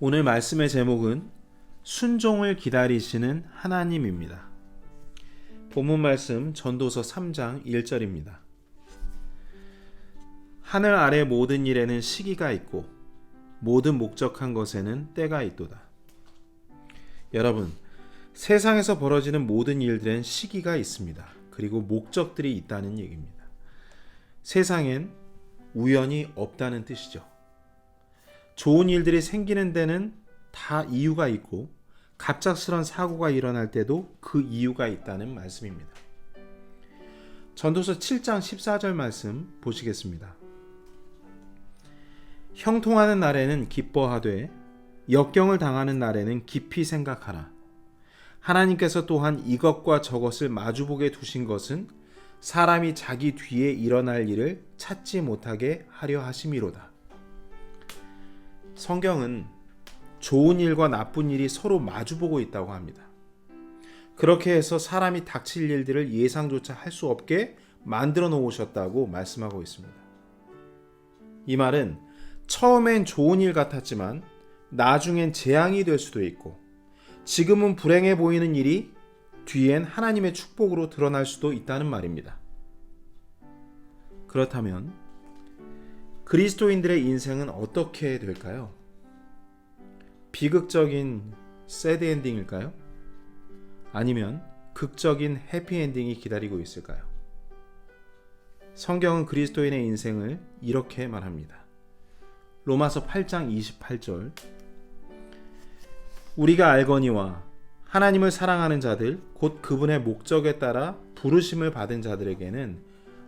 오늘 말씀의 제목은 순종을 기다리시는 하나님입니다. 본문 말씀 전도서 3장 1절입니다. 하늘 아래 모든 일에는 시기가 있고 모든 목적한 것에는 때가 있도다. 여러분, 세상에서 벌어지는 모든 일들엔 시기가 있습니다. 그리고 목적들이 있다는 얘기입니다. 세상엔 우연이 없다는 뜻이죠. 좋은 일들이 생기는 데는 다 이유가 있고 갑작스런 사고가 일어날 때도 그 이유가 있다는 말씀입니다. 전도서 7장 14절 말씀 보시겠습니다. 형통하는 날에는 기뻐하되 역경을 당하는 날에는 깊이 생각하라. 하나님께서 또한 이것과 저것을 마주보게 두신 것은 사람이 자기 뒤에 일어날 일을 찾지 못하게 하려 하심이로다. 성경은 좋은 일과 나쁜 일이 서로 마주보고 있다고 합니다. 그렇게 해서 사람이 닥칠 일들을 예상조차 할 수 없게 만들어 놓으셨다고 말씀하고 있습니다. 이 말은 처음엔 좋은 일 같았지만 나중엔 재앙이 될 수도 있고 지금은 불행해 보이는 일이 뒤엔 하나님의 축복으로 드러날 수도 있다는 말입니다. 그렇다면 그리스도인들의 인생은 어떻게 될까요? 비극적인 새드 엔딩일까요? 아니면 극적인 해피 엔딩이 기다리고 있을까요? 성경은 그리스도인의 인생을 이렇게 말합니다. 로마서 8장 28절 우리가 알거니와 하나님을 사랑하는 자들 곧 그분의 목적에 따라 부르심을 받은 자들에게는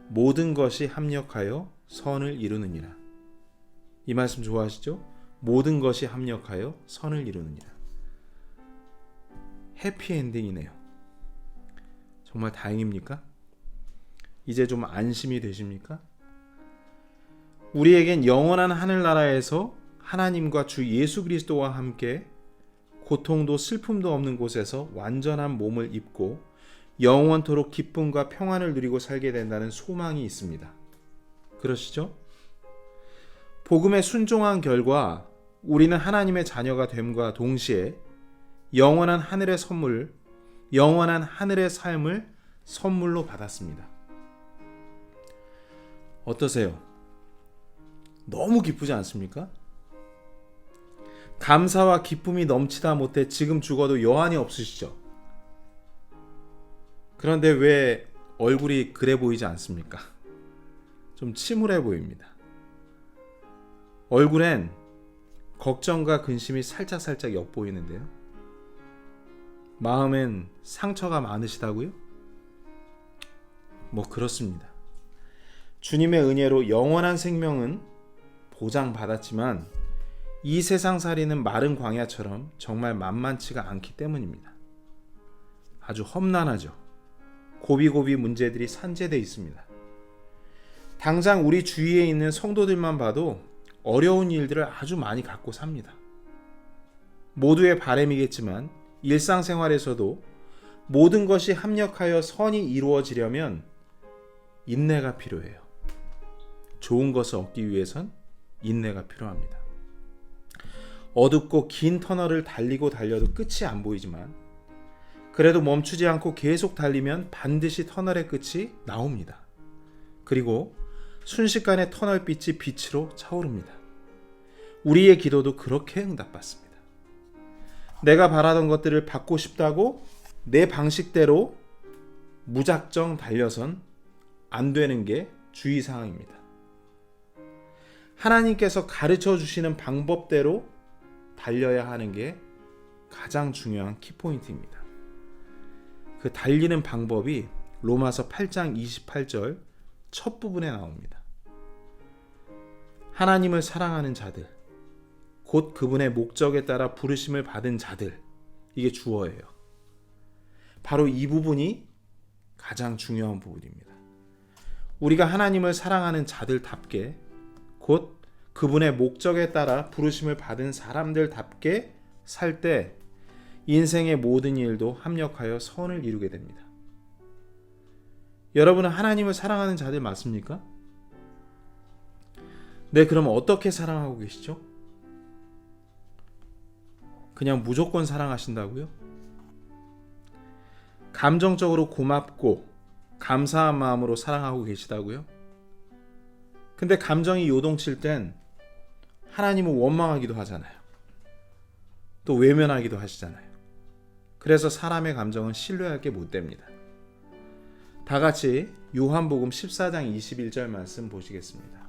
모든 것이 합력하여 선을 이루느니라. 이 말씀 좋아하시죠? 모든 것이 합력하여 선을 이루느니라. 해피엔딩이네요. 정말 다행입니까? 이제 좀 안심이 되십니까? 우리에겐 영원한 하늘나라에서 하나님과 주 예수 그리스도와 함께 고통도 슬픔도 없는 곳에서 완전한 몸을 입고 영원토록 기쁨과 평안을 누리고 살게 된다는 소망이 있습니다. 그러시죠? 복음에 순종한 결과 우리는 하나님의 자녀가 됨과 동시에 영원한 하늘의 선물, 영원한 하늘의 삶을 선물로 받았습니다. 어떠세요? 너무 기쁘지 않습니까? 감사와 기쁨이 넘치다 못해 지금 죽어도 여한이 없으시죠? 그런데 왜 얼굴이 그래 보이지 않습니까? 좀 침울해 보입니다. 얼굴엔 걱정과 근심이 살짝 엿보이는데요. 마음엔 상처가 많으시다고요? 뭐 그렇습니다. 주님의 은혜로 영원한 생명은 보장받았지만 이 세상살이는 마른 광야처럼 정말 만만치가 않기 때문입니다. 아주 험난하죠. 고비고비 문제들이 산재되어 있습니다. 당장 우리 주위에 있는 성도들만 봐도 어려운 일들을 아주 많이 갖고 삽니다. 모두의 바람이겠지만 일상생활에서도 모든 것이 합력하여 선이 이루어지려면 인내가 필요해요. 좋은 것을 얻기 위해선 인내가 필요합니다. 어둡고 긴 터널을 달려도 끝이 안 보이지만 그래도 멈추지 않고 계속 달리면 반드시 터널의 끝이 나옵니다. 그리고 순식간에 터널빛이 빛으로 차오릅니다. 우리의 기도도 그렇게 응답받습니다. 내가 바라던 것들을 받고 싶다고 내 방식대로 무작정 달려선 안 되는 게 주의사항입니다. 하나님께서 가르쳐 주시는 방법대로 달려야 하는 게 가장 중요한 키포인트입니다. 그 달리는 방법이 로마서 8장 28절 첫 부분에 나옵니다. 하나님을 사랑하는 자들, 곧 그분의 목적에 따라 부르심을 받은 자들, 이게 주어예요. 바로 이 부분이 가장 중요한 부분입니다. 우리가 하나님을 사랑하는 자들답게 곧 그분의 목적에 따라 부르심을 받은 사람들답게 살 때 인생의 모든 일도 합력하여 선을 이루게 됩니다. 여러분은 하나님을 사랑하는 자들 맞습니까? 네, 그럼 어떻게 사랑하고 계시죠? 그냥 무조건 사랑하신다고요? 감정적으로 고맙고 감사한 마음으로 사랑하고 계시다고요? 근데 감정이 요동칠 땐 하나님은 원망하기도 하잖아요. 또 외면하기도 하시잖아요. 그래서 사람의 감정은 신뢰할 게 못 됩니다. 다 같이 요한복음 14장 21절 말씀 보시겠습니다.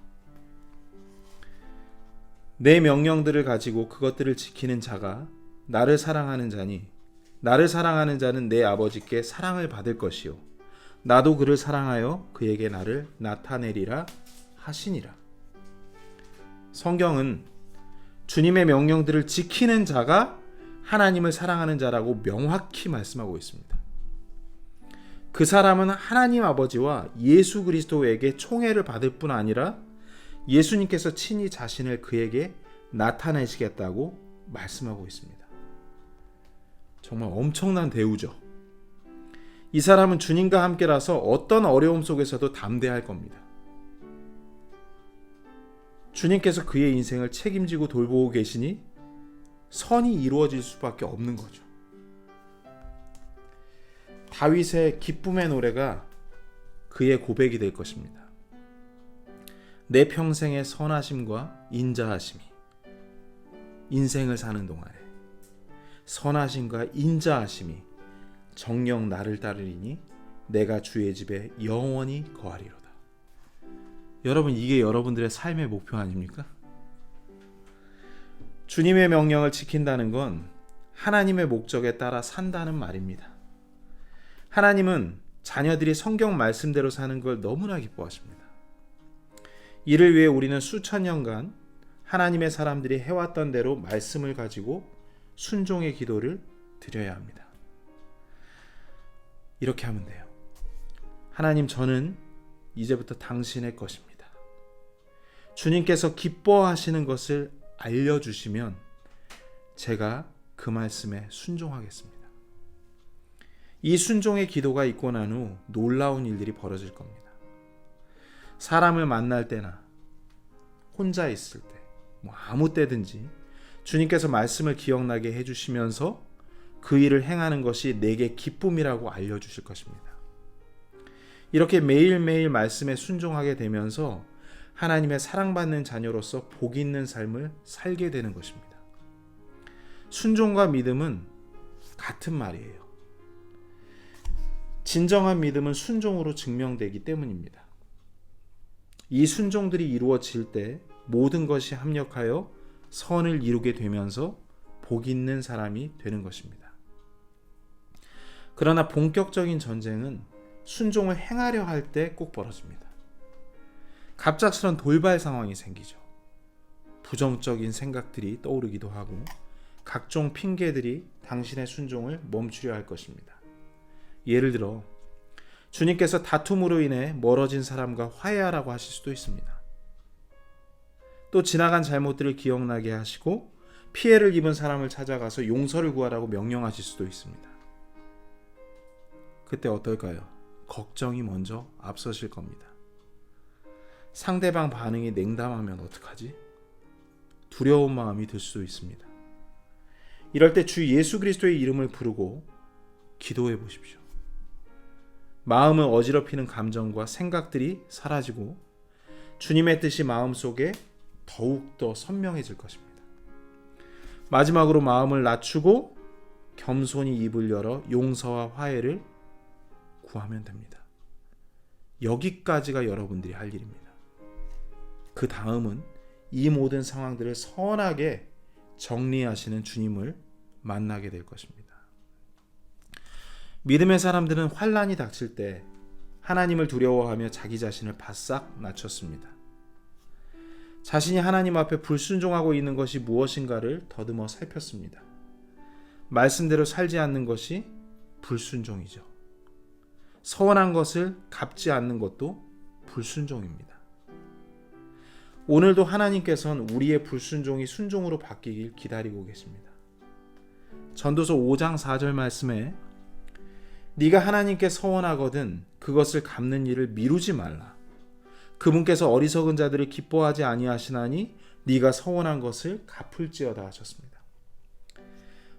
내 명령들을 가지고 그것들을 지키는 자가 나를 사랑하는 자니 나를 사랑하는 자는 내 아버지께 사랑을 받을 것이요 나도 그를 사랑하여 그에게 나를 나타내리라 하시니라. 성경은 주님의 명령들을 지키는 자가 하나님을 사랑하는 자라고 명확히 말씀하고 있습니다. 그 사람은 하나님 아버지와 예수 그리스도에게 총애를 받을 뿐 아니라 예수님께서 친히 자신을 그에게 나타내시겠다고 말씀하고 있습니다. 정말 엄청난 대우죠. 이 사람은 주님과 함께라서 어떤 어려움 속에서도 담대할 겁니다. 주님께서 그의 인생을 책임지고 돌보고 계시니 선이 이루어질 수밖에 없는 거죠. 다윗의 기쁨의 노래가 그의 고백이 될 것입니다. 내 평생의 선하심과 인자하심이 인생을 사는 동안에 선하심과 인자하심이 정녕 나를 따르리니 내가 주의 집에 영원히 거하리로다. 여러분, 이게 여러분들의 삶의 목표 아닙니까? 주님의 명령을 지킨다는 건 하나님의 목적에 따라 산다는 말입니다. 하나님은 자녀들이 성경 말씀대로 사는 걸 너무나 기뻐하십니다. 이를 위해 우리는 수천 년간 하나님의 사람들이 해왔던 대로 말씀을 가지고 순종의 기도를 드려야 합니다. 이렇게 하면 돼요. 하나님, 저는 이제부터 당신의 것입니다. 주님께서 기뻐하시는 것을 알려주시면 제가 그 말씀에 순종하겠습니다. 이 순종의 기도가 있고 난 후 놀라운 일들이 벌어질 겁니다. 사람을 만날 때나 혼자 있을 때, 아무 때든지 주님께서 말씀을 기억나게 해주시면서 그 일을 행하는 것이 내게 기쁨이라고 알려주실 것입니다. 이렇게 매일매일 말씀에 순종하게 되면서 하나님의 사랑받는 자녀로서 복 있는 삶을 살게 되는 것입니다. 순종과 믿음은 같은 말이에요. 진정한 믿음은 순종으로 증명되기 때문입니다. 이 순종들이 이루어질 때 모든 것이 합력하여 선을 이루게 되면서 복 있는 사람이 되는 것입니다. 그러나 본격적인 전쟁은 순종을 행하려 할 때 꼭 벌어집니다. 갑작스런 돌발 상황이 생기죠. 부정적인 생각들이 떠오르기도 하고 각종 핑계들이 당신의 순종을 멈추려 할 것입니다. 예를 들어 주님께서 다툼으로 인해 멀어진 사람과 화해하라고 하실 수도 있습니다. 또 지나간 잘못들을 기억나게 하시고 피해를 입은 사람을 찾아가서 용서를 구하라고 명령하실 수도 있습니다. 그때 어떨까요? 걱정이 먼저 앞서실 겁니다. 상대방 반응이 냉담하면 어떡하지? 두려운 마음이 들 수도 있습니다. 이럴 때 주 예수 그리스도의 이름을 부르고 기도해 보십시오. 마음을 어지럽히는 감정과 생각들이 사라지고 주님의 뜻이 마음속에 더욱더 선명해질 것입니다. 마지막으로 마음을 낮추고 겸손히 입을 열어 용서와 화해를 구하면 됩니다. 여기까지가 여러분들이 할 일입니다. 그 다음은 이 모든 상황들을 선하게 정리하시는 주님을 만나게 될 것입니다. 믿음의 사람들은 환난이 닥칠 때 하나님을 두려워하며 자기 자신을 바싹 낮췄습니다. 자신이 하나님 앞에 불순종하고 있는 것이 무엇인가를 더듬어 살폈습니다. 말씀대로 살지 않는 것이 불순종이죠. 서운한 것을 갚지 않는 것도 불순종입니다. 오늘도 하나님께서는 우리의 불순종이 순종으로 바뀌길 기다리고 계십니다. 전도서 5장 4절 말씀에 네가 하나님께 서원하거든 그것을 갚는 일을 미루지 말라. 그분께서 어리석은 자들을 기뻐하지 아니하시나니 네가 서원한 것을 갚을지어다 하셨습니다.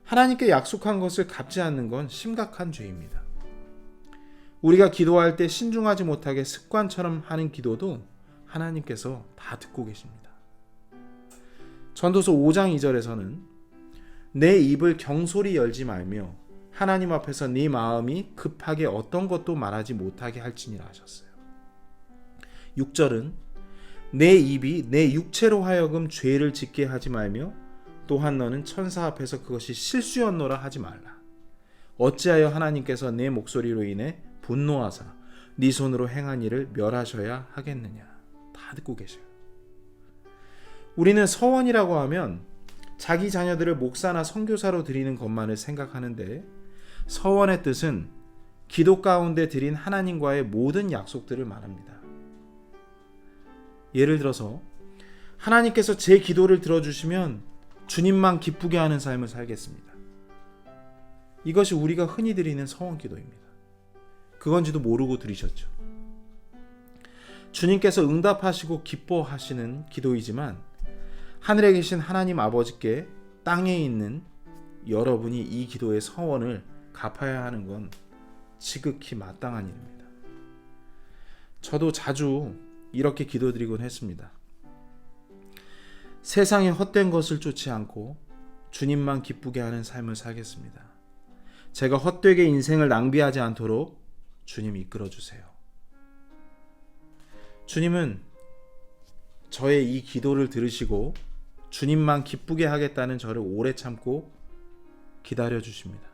하나님께 약속한 것을 갚지 않는 건 심각한 죄입니다. 우리가 기도할 때 신중하지 못하게 습관처럼 하는 기도도 하나님께서 다 듣고 계십니다. 전도서 5장 2절에서는 내 입을 경솔히 열지 말며 하나님 앞에서 네 마음이 급하게 어떤 것도 말하지 못하게 할지니라 하셨어요. 6절은 내 입이 내 육체로 하여금 죄를 짓게 하지 말며 또한 너는 천사 앞에서 그것이 실수였노라 하지 말라. 어찌하여 하나님께서 내 목소리로 인해 분노하사 네 손으로 행한 일을 멸하셔야 하겠느냐. 다 듣고 계셔요. 우리는 서원이라고 하면 자기 자녀들을 목사나 선교사로 드리는 것만을 생각하는데 서원의 뜻은 기도 가운데 드린 하나님과의 모든 약속들을 말합니다. 예를 들어서 하나님께서 제 기도를 들어주시면 주님만 기쁘게 하는 삶을 살겠습니다. 이것이 우리가 흔히 드리는 서원 기도입니다. 그건지도 모르고 드리셨죠. 주님께서 응답하시고 기뻐하시는 기도이지만 하늘에 계신 하나님 아버지께 땅에 있는 여러분이 이 기도의 서원을 갚아야 하는 건 지극히 마땅한 일입니다. 저도 자주 이렇게 기도드리곤 했습니다. 세상의 헛된 것을 쫓지 않고 주님만 기쁘게 하는 삶을 살겠습니다. 제가 헛되게 인생을 낭비하지 않도록 주님 이끌어 주세요. 주님은 저의 이 기도를 들으시고 주님만 기쁘게 하겠다는 저를 오래 참고 기다려 주십니다.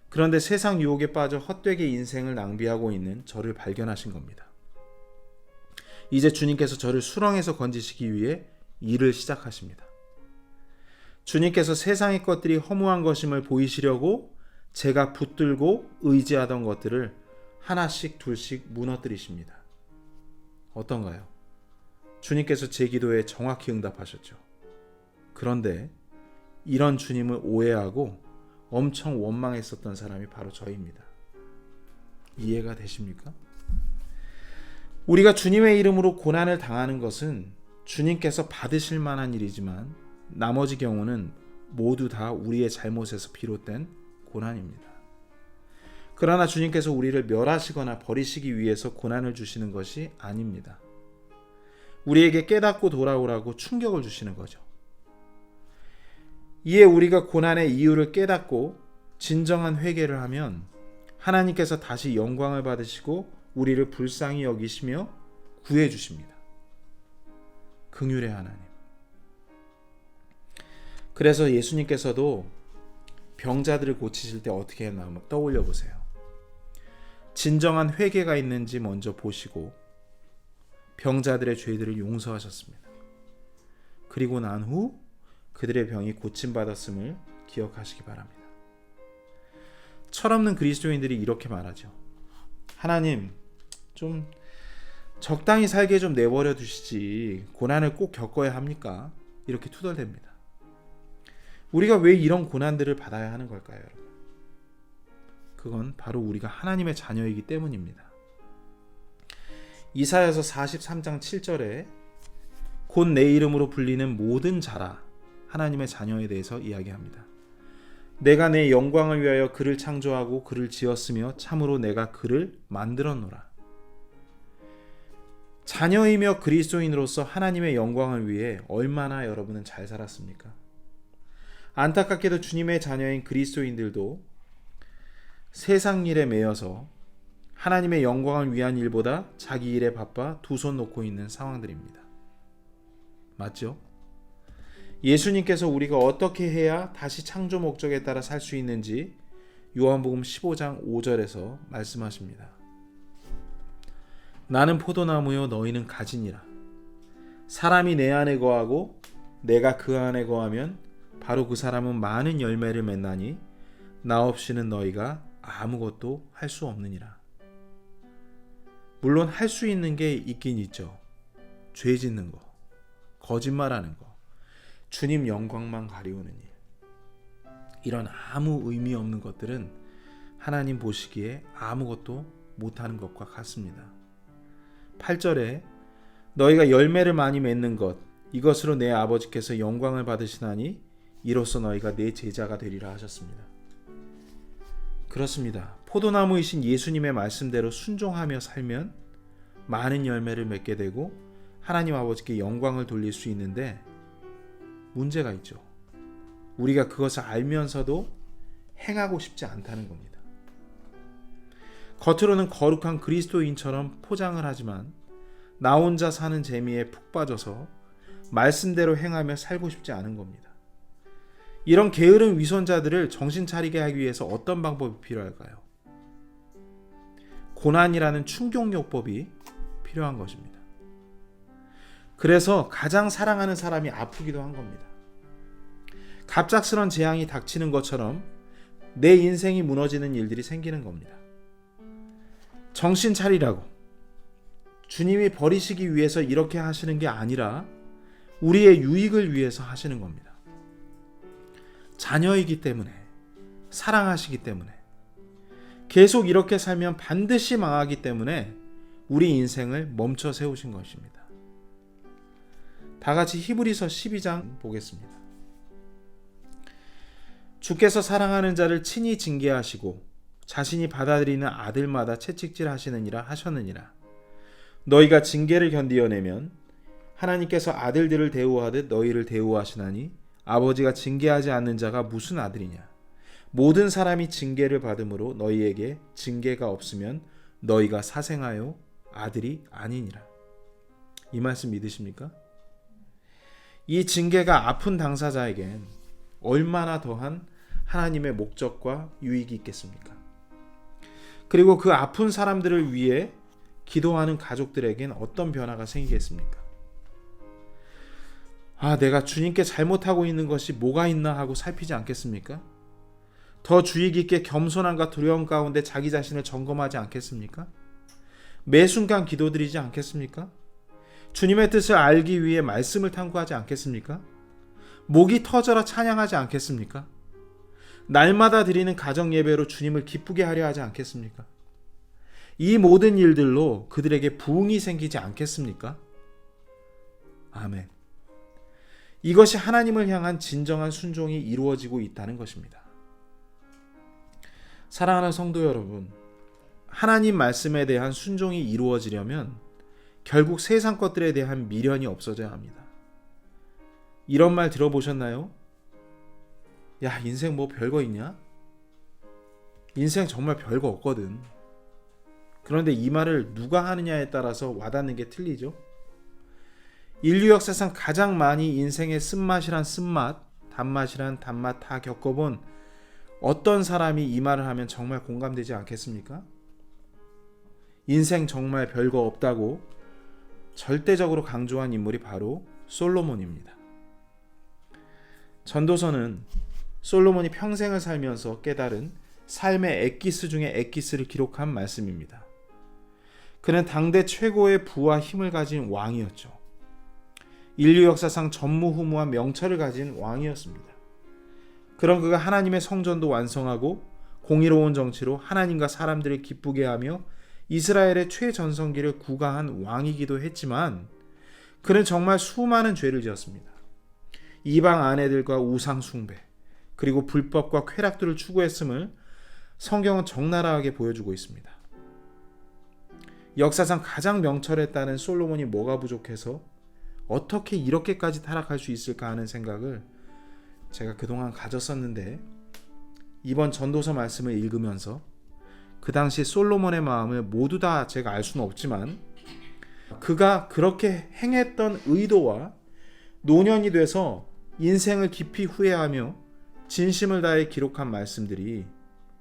그런데 세상 유혹에 빠져 헛되게 인생을 낭비하고 있는 저를 발견하신 겁니다. 이제 주님께서 저를 수렁에서 건지시기 위해 일을 시작하십니다. 주님께서 세상의 것들이 허무한 것임을 보이시려고 제가 붙들고 의지하던 것들을 하나씩 둘씩 무너뜨리십니다. 어떤가요? 주님께서 제 기도에 정확히 응답하셨죠. 그런데 이런 주님을 오해하고 엄청 원망했었던 사람이 바로 저입니다. 이해가 되십니까? 우리가 주님의 이름으로 고난을 당하는 것은 주님께서 받으실 만한 일이지만 나머지 경우는 모두 다 우리의 잘못에서 비롯된 고난입니다. 그러나 주님께서 우리를 멸하시거나 버리시기 위해서 고난을 주시는 것이 아닙니다. 우리에게 깨닫고 돌아오라고 충격을 주시는 거죠. 이에 우리가 고난의 이유를 깨닫고 진정한 회개를 하면 하나님께서 다시 영광을 받으시고 우리를 불쌍히 여기시며 구해 주십니다. 긍휼의 하나님. 그래서 예수님께서도 병자들을 고치실 때 어떻게 했나 한번 떠올려 보세요. 진정한 회개가 있는지 먼저 보시고 병자들의 죄들을 용서하셨습니다. 그리고 난 후 그들의 병이 고침받았음을 기억하시기 바랍니다. 철없는 그리스도인들이 이렇게 말하죠. 하나님, 좀 적당히 살게 좀 내버려 두시지 고난을 꼭 겪어야 합니까? 이렇게 투덜댑니다. 우리가 왜 이런 고난들을 받아야 하는 걸까요, 여러분? 그건 바로 우리가 하나님의 자녀이기 때문입니다. 이사야서 43장 7절에 곧 내 이름으로 불리는 모든 자라 하나님의 자녀에 대해서 이야기합니다. 내가 내 영광을 위하여 그를 창조하고 그를 지었으며 참으로 내가 그를 만들었노라. 자녀이며 그리스도인으로서 하나님의 영광을 위해 얼마나 여러분은 잘 살았습니까? 안타깝게도 주님의 자녀인 그리스도인들도 세상 일에 매여서 하나님의 영광을 위한 일보다 자기 일에 바빠 두 손 놓고 있는 상황들입니다. 맞죠? 예수님께서 우리가 어떻게 해야 다시 창조 목적에 따라 살 수 있는지 요한복음 15장 5절에서 말씀하십니다. 나는 포도나무요 너희는 가지니라. 사람이 내 안에 거하고 내가 그 안에 거하면 바로 그 사람은 많은 열매를 맺나니 나 없이는 너희가 아무것도 할 수 없느니라. 물론 할 수 있는 게 있긴 있죠. 죄 짓는 거, 거짓말하는 거, 주님 영광만 가리우는 일. 이런 아무 의미 없는 것들은 하나님 보시기에 아무것도 못하는 것과 같습니다. 8절에 너희가 열매를 많이 맺는 것 이것으로 내 아버지께서 영광을 받으시나니 이로써 너희가 내 제자가 되리라 하셨습니다. 그렇습니다. 포도나무이신 예수님의 말씀대로 순종하며 살면 많은 열매를 맺게 되고 하나님 아버지께 영광을 돌릴 수 있는데 문제가 있죠. 우리가 그것을 알면서도 행하고 싶지 않다는 겁니다. 겉으로는 거룩한 그리스도인처럼 포장을 하지만 나 혼자 사는 재미에 푹 빠져서 말씀대로 행하며 살고 싶지 않은 겁니다. 이런 게으른 위선자들을 정신 차리게 하기 위해서 어떤 방법이 필요할까요? 고난이라는 충격요법이 필요한 것입니다. 그래서 가장 사랑하는 사람이 아프기도 한 겁니다. 갑작스런 재앙이 닥치는 것처럼 내 인생이 무너지는 일들이 생기는 겁니다. 정신 차리라고 주님이 버리시기 위해서 이렇게 하시는 게 아니라 우리의 유익을 위해서 하시는 겁니다. 자녀이기 때문에, 사랑하시기 때문에, 계속 이렇게 살면 반드시 망하기 때문에 우리 인생을 멈춰 세우신 것입니다. 다 같이 히브리서 12장 보겠습니다. 주께서 사랑하는 자를 친히 징계하시고 자신이 받아들이는 아들마다 채찍질 하시느니라 하셨느니라. 너희가 징계를 견디어내면 하나님께서 아들들을 대우하듯 너희를 대우하시나니 아버지가 징계하지 않는 자가 무슨 아들이냐. 모든 사람이 징계를 받음으로 너희에게 징계가 없으면 너희가 사생하여 아들이 아니니라. 이 말씀 믿으십니까? 이 징계가 아픈 당사자에겐 얼마나 더한 하나님의 목적과 유익이 있겠습니까? 그리고 그 아픈 사람들을 위해 기도하는 가족들에겐 어떤 변화가 생기겠습니까? 내가 주님께 잘못하고 있는 것이 뭐가 있나 하고 살피지 않겠습니까? 더 주의 깊게 겸손함과 두려움 가운데 자기 자신을 점검하지 않겠습니까? 매 순간 기도드리지 않겠습니까? 주님의 뜻을 알기 위해 말씀을 탐구하지 않겠습니까? 목이 터져라 찬양하지 않겠습니까? 날마다 드리는 가정 예배로 주님을 기쁘게 하려 하지 않겠습니까? 이 모든 일들로 그들에게 부흥이 생기지 않겠습니까? 아멘. 이것이 하나님을 향한 진정한 순종이 이루어지고 있다는 것입니다. 사랑하는 성도 여러분, 하나님 말씀에 대한 순종이 이루어지려면 결국 세상 것들에 대한 미련이 없어져야 합니다. 이런 말 들어보셨나요? 야, 인생 뭐 별거 있냐? 인생 정말 별거 없거든. 그런데 이 말을 누가 하느냐에 따라서 와닿는 게 틀리죠. 인류 역사상 가장 많이 인생의 쓴맛이란 쓴맛, 단맛이란 단맛 다 겪어본 어떤 사람이 이 말을 하면 정말 공감되지 않겠습니까? 인생 정말 별거 없다고 절대적으로 강조한 인물이 바로 솔로몬입니다. 전도서는 솔로몬이 평생을 살면서 깨달은 삶의 엑기스 중에 엑기스를 기록한 말씀입니다. 그는 당대 최고의 부와 힘을 가진 왕이었죠. 인류 역사상 전무후무한 명철을 가진 왕이었습니다. 그런 그가 하나님의 성전도 완성하고 공의로운 정치로 하나님과 사람들을 기쁘게 하며 이스라엘의 최전성기를 구가한 왕이기도 했지만 그는 정말 수많은 죄를 지었습니다. 이방 아내들과 우상 숭배, 그리고 불법과 쾌락들을 추구했음을 성경은 적나라하게 보여주고 있습니다. 역사상 가장 명철했다는 솔로몬이 뭐가 부족해서 어떻게 이렇게까지 타락할 수 있을까 하는 생각을 제가 그동안 가졌었는데, 이번 전도서 말씀을 읽으면서 그 당시 솔로몬의 마음을 모두 다 제가 알 수는 없지만 그가 그렇게 행했던 의도와 노년이 돼서 인생을 깊이 후회하며 진심을 다해 기록한 말씀들이,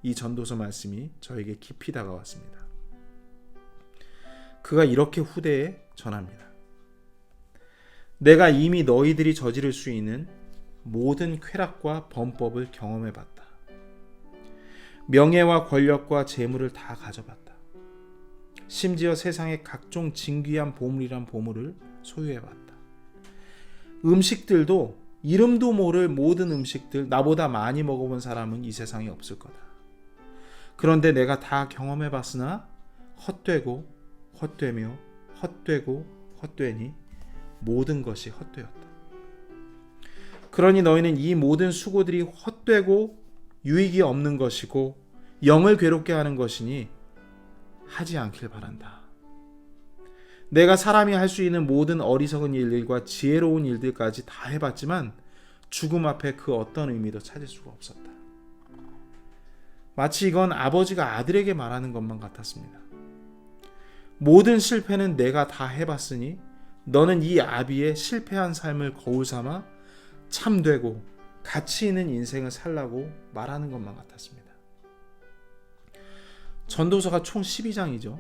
이 전도서 말씀이 저에게 깊이 다가왔습니다. 그가 이렇게 후대에 전합니다. 내가 이미 너희들이 저지를 수 있는 모든 쾌락과 범법을 경험해봤다. 명예와 권력과 재물을 다 가져봤다. 심지어 세상의 각종 진귀한 보물이란 보물을 소유해봤다. 음식들도 이름도 모를 모든 음식들, 나보다 많이 먹어본 사람은 이 세상에 없을 거다. 그런데 내가 다 경험해봤으나 헛되고 헛되며 헛되고 헛되니 모든 것이 헛되었다. 그러니 너희는 이 모든 수고들이 헛되고 유익이 없는 것이고 영을 괴롭게 하는 것이니 하지 않길 바란다. 내가 사람이 할 수 있는 모든 어리석은 일들과 지혜로운 일들까지 다 해봤지만 죽음 앞에 그 어떤 의미도 찾을 수가 없었다. 마치 이건 아버지가 아들에게 말하는 것만 같았습니다. 모든 실패는 내가 다 해봤으니 너는 이 아비의 실패한 삶을 거울 삼아 참되고 가치 있는 인생을 살라고 말하는 것만 같았습니다. 전도서가 총 12장이죠.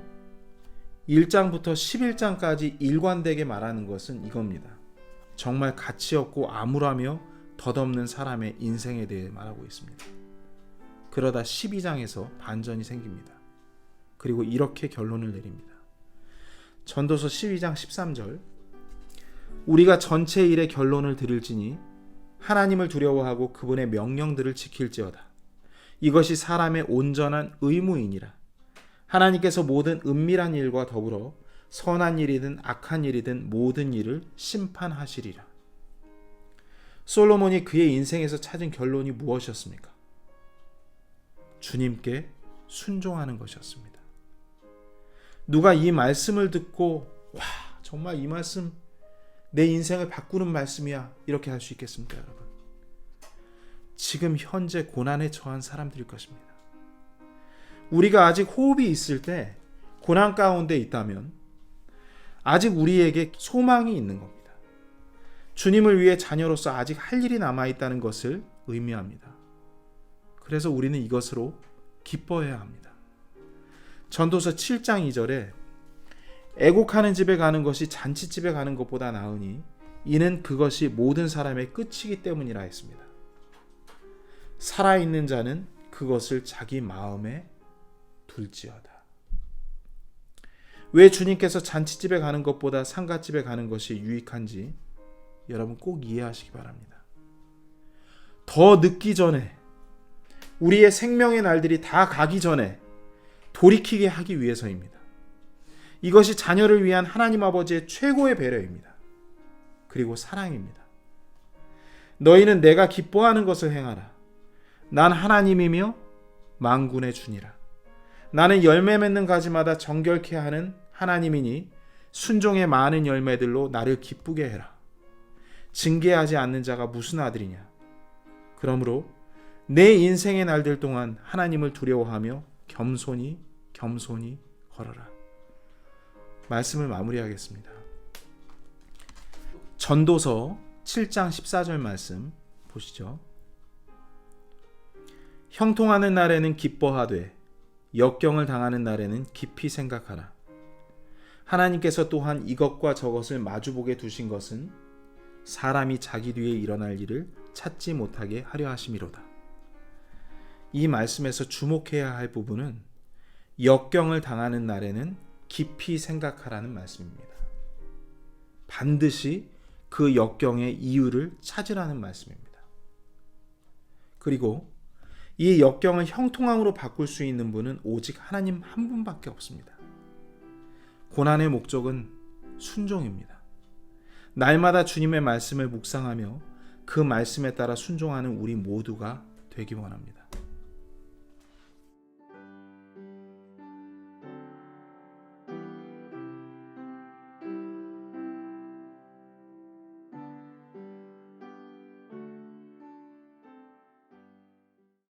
1장부터 11장까지 일관되게 말하는 것은 이겁니다. 정말 가치 없고 암울하며 덧없는 사람의 인생에 대해 말하고 있습니다. 그러다 12장에서 반전이 생깁니다. 그리고 이렇게 결론을 내립니다. 전도서 12장 13절, 우리가 전체 일의 결론을 들을지니 하나님을 두려워하고 그분의 명령들을 지킬지어다. 이것이 사람의 온전한 의무이니라. 하나님께서 모든 은밀한 일과 더불어 선한 일이든 악한 일이든 모든 일을 심판하시리라. 솔로몬이 그의 인생에서 찾은 결론이 무엇이었습니까? 주님께 순종하는 것이었습니다. 누가 이 말씀을 듣고 와, 정말 이 말씀 내 인생을 바꾸는 말씀이야, 이렇게 할 수 있겠습니까, 여러분? 지금 현재 고난에 처한 사람들일 것입니다. 우리가 아직 호흡이 있을 때 고난 가운데 있다면 아직 우리에게 소망이 있는 겁니다. 주님을 위해 자녀로서 아직 할 일이 남아있다는 것을 의미합니다. 그래서 우리는 이것으로 기뻐해야 합니다. 전도서 7장 2절에 애곡하는 집에 가는 것이 잔치집에 가는 것보다 나으니 이는 그것이 모든 사람의 끝이기 때문이라 했습니다. 살아있는 자는 그것을 자기 마음에 둘지어다. 왜 주님께서 잔치집에 가는 것보다 상가집에 가는 것이 유익한지 여러분 꼭 이해하시기 바랍니다. 더 늦기 전에, 우리의 생명의 날들이 다 가기 전에 돌이키게 하기 위해서입니다. 이것이 자녀를 위한 하나님 아버지의 최고의 배려입니다. 그리고 사랑입니다. 너희는 내가 기뻐하는 것을 행하라. 난 하나님이며 만군의 주니라. 나는 열매 맺는 가지마다 정결케 하는 하나님이니 순종의 많은 열매들로 나를 기쁘게 해라. 징계하지 않는 자가 무슨 아들이냐. 그러므로 내 인생의 날들 동안 하나님을 두려워하며 겸손히 걸어라. 말씀을 마무리하겠습니다. 전도서 7장 14절 말씀 보시죠. 형통하는 날에는 기뻐하되 역경을 당하는 날에는 깊이 생각하라. 하나님께서 또한 이것과 저것을 마주보게 두신 것은 사람이 자기 뒤에 일어날 일을 찾지 못하게 하려 하심이로다. 이 말씀에서 주목해야 할 부분은 역경을 당하는 날에는 깊이 생각하라는 말씀입니다. 반드시 그 역경의 이유를 찾으라는 말씀입니다. 그리고 이 역경을 형통함으로 바꿀 수 있는 분은 오직 하나님 한 분밖에 없습니다. 고난의 목적은 순종입니다. 날마다 주님의 말씀을 묵상하며 그 말씀에 따라 순종하는 우리 모두가 되기 원합니다.